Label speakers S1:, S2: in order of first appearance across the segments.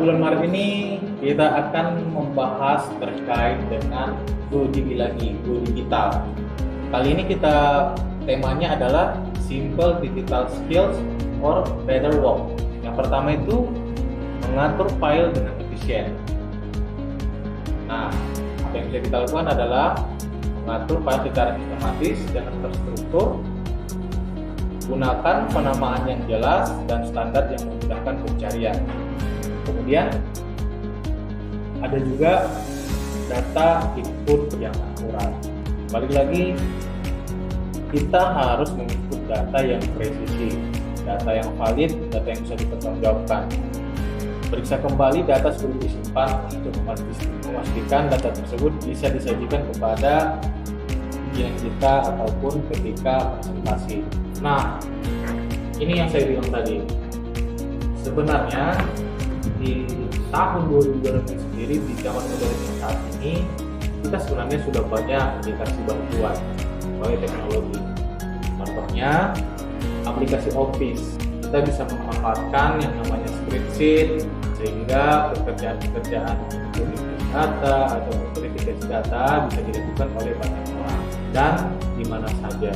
S1: bulan Maret ini kita akan membahas terkait dengan go digital. Kali ini temanya adalah simple digital skills or better work. Yang pertama itu mengatur file dengan efisien. Nah, apa yang bisa kita lakukan adalah mengatur file secara sistematis dan terstruktur, gunakan penamaan yang jelas dan standar yang memudahkan pencarian. Kemudian ada juga data input yang akurat. Balik lagi, kita harus menginput data yang presisi, data yang valid, data yang bisa dipertanggungjawabkan. Periksa kembali data sebelum disimpan untuk memastikan data tersebut bisa disajikan kepada klien kita ataupun ketika presentasi. Nah, ini yang saya bilang tadi. Sebenarnya di tahun 2020 sendiri, di zaman modern saat ini, kita sebenarnya sudah banyak aplikasi bantuan oleh teknologi. Contohnya aplikasi Office. Kita bisa memanfaatkan yang namanya spreadsheet sehingga pekerjaan-pekerjaan untuk data atau verifikasi data bisa dilakukan oleh banyak orang dan di mana saja.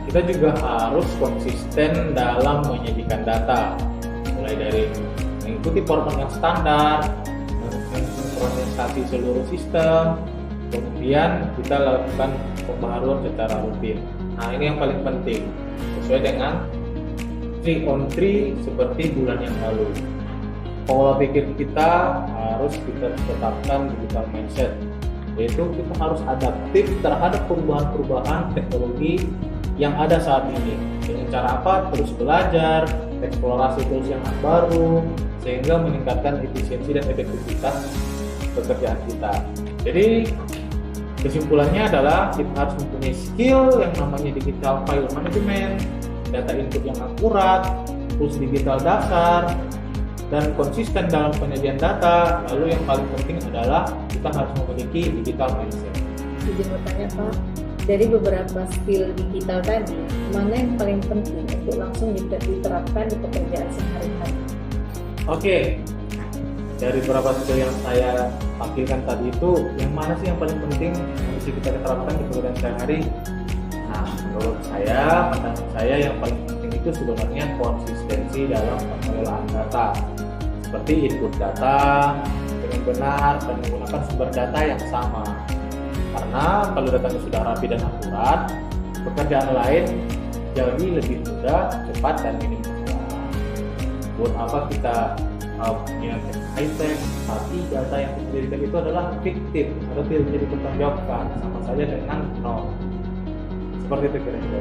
S1: Kita juga harus konsisten dalam menyajikan data, mulai dari mengikuti format yang standar, mensinkronisasi seluruh sistem, kemudian kita lakukan pembaharuan secara rutin. Nah, ini yang paling penting, sesuai dengan 3 on 3 seperti bulan yang lalu. Pola pikir kita harus kita tetapkan digital mindset, yaitu kita harus adaptif terhadap perubahan-perubahan teknologi yang ada saat ini. Dengan cara apa? Terus belajar, eksplorasi tools yang baru, sehingga meningkatkan efisiensi dan efektivitas pekerjaan kita. Jadi kesimpulannya adalah kita harus mempunyai skill yang namanya digital file management, data input yang akurat, tools digital dasar, dan konsisten dalam penyajian data. Lalu yang paling penting adalah kita harus memiliki digital mindset.
S2: Jadi bertanya Pak, dari beberapa skill digital tadi, mana yang paling penting untuk langsung diterapkan di pekerjaan sehari-hari?
S1: Oke, dari beberapa skill yang saya tampilkan tadi itu, yang mana sih yang paling penting yang bisa kita terapkan di pekerjaan sehari-hari? Nah, menurut saya, pandangan saya yang paling penting itu sebenarnya konsistensi dalam pengelolaan data, seperti input data dengan benar dan menggunakan sumber data yang sama. Karena kalau datanya sudah rapi dan akurat, pekerjaan lain jadi lebih mudah, cepat, dan minim kesalahan. Buat apa kita punya high-tech, tapi data yang kita jadikan itu adalah fiktif atau tidak bisa dipertanggungjawabkan, sama saja dengan nol. Seperti itu kira-kira.